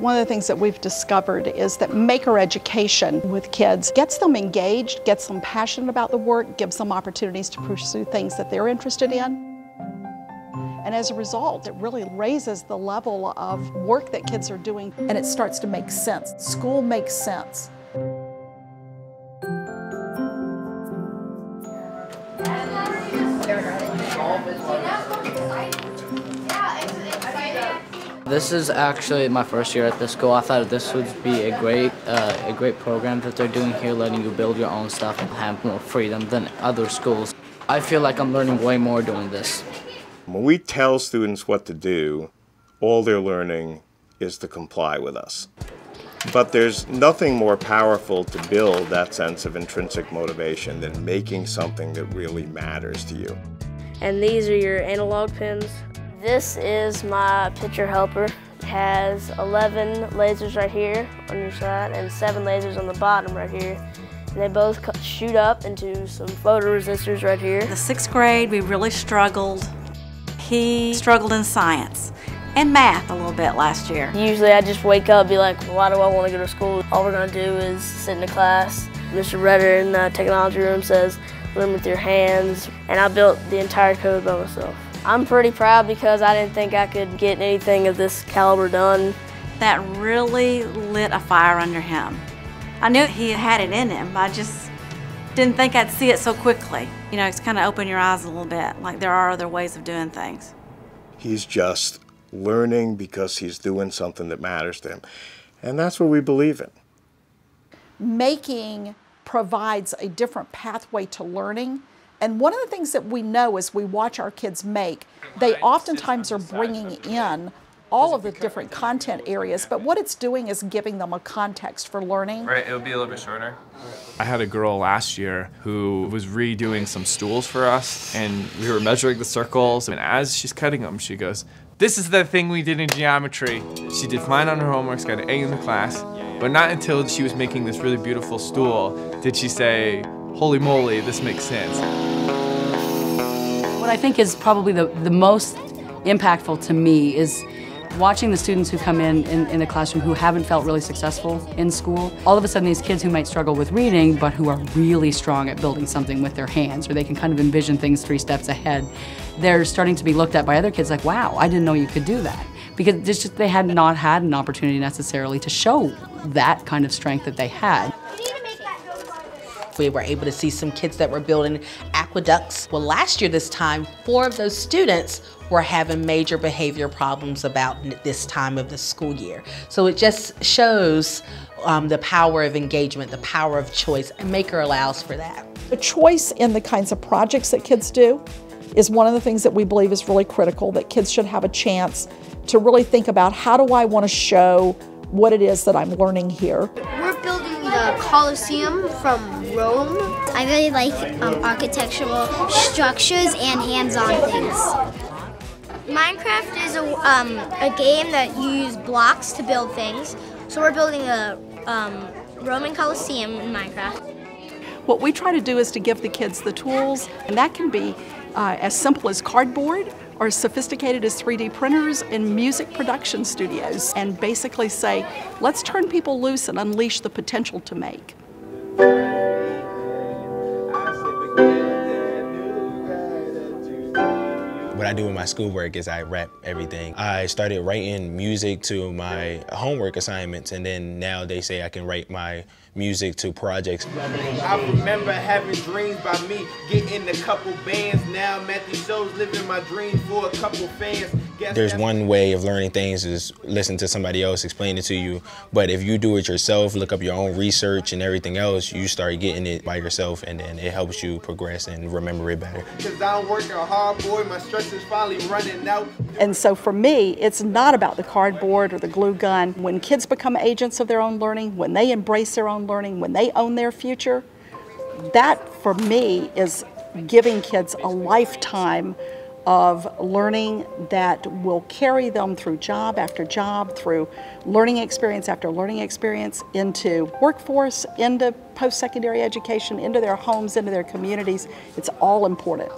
One of the things that we've discovered is that maker education with kids gets them engaged, gets them passionate about the work, gives them opportunities to pursue things that they're interested in. And as a result, it really raises the level of work that kids are doing, and it starts to make sense. School makes sense. This is actually my first year at this school. I thought this would be a great program that they're doing here, letting you build your own stuff and have more freedom than other schools. I feel like I'm learning way more doing this. When we tell students what to do, all they're learning is to comply with us. But there's nothing more powerful to build that sense of intrinsic motivation than making something that really matters to you. And these are your analog pins. This is my picture helper. It has 11 lasers right here on your side and 7 lasers on the bottom right here. And they both shoot up into some photoresistors right here. The 6th grade, we really struggled. He struggled in science and math a little bit last year. Usually I just wake up and be like, why do I want to go to school? All we're going to do is sit in the class. Mr. Redder in the technology room says, learn with your hands. And I built the entire code by myself. I'm pretty proud because I didn't think I could get anything of this caliber done. That really lit a fire under him. I knew he had it in him, but I just didn't think I'd see it so quickly. You know, it's kind of open your eyes a little bit, like there are other ways of doing things. He's just learning because he's doing something that matters to him. And that's what we believe in. Making provides a different pathway to learning. And one of the things that we know as we watch our kids make, they oftentimes are bringing in all of the different content areas, but what it's doing is giving them a context for learning. Right, it would be a little bit shorter. I had a girl last year who was redoing some stools for us, and we were measuring the circles, and as she's cutting them, she goes, "This is the thing we did in geometry." She did fine on her homework, got an A in the class, but not until she was making this really beautiful stool did she say, "Holy moly, this makes sense." What I think is probably the most impactful to me is watching the students who come in the classroom who haven't felt really successful in school. All of a sudden these kids who might struggle with reading but who are really strong at building something with their hands, or they can kind of envision things 3 steps ahead, they're starting to be looked at by other kids like, wow, I didn't know you could do that. Because it's just, they had not had an opportunity necessarily to show that kind of strength that they had. We were able to see some kids that were building aqueducts. Well, last year this time, 4 of those students were having major behavior problems about this time of the school year. So it just shows the power of engagement, the power of choice, and Maker allows for that. The choice in the kinds of projects that kids do is one of the things that we believe is really critical, that kids should have a chance to really think about, how do I want to show what it is that I'm learning here. We're building the Colosseum from Rome. I really like architectural structures and hands-on things. Minecraft is a game that you use blocks to build things. So we're building a Roman Colosseum in Minecraft. What we try to do is to give the kids the tools, and that can be as simple as cardboard or as sophisticated as 3D printers and music production studios, and basically say, let's turn people loose and unleash the potential to make. What I do with my schoolwork is I rap everything. I started writing music to my homework assignments, and then now they say I can write my music to projects. I remember having dreams by me, getting a couple bands. Now I'm at these shows, living my dreams for a couple fans. There's one way of learning things is listen to somebody else explain it to you, but if you do it yourself, look up your own research and everything else, you start getting it by yourself, and then it helps you progress and remember it better. Because I'm working hard, boy, my stress is finally running out. And so for me, it's not about the cardboard or the glue gun. When kids become agents of their own learning, when they embrace their own learning, when they own their future, that for me is giving kids a lifetime of learning that will carry them through job after job, through learning experience after learning experience, into workforce, into post-secondary education, into their homes, into their communities. It's all important.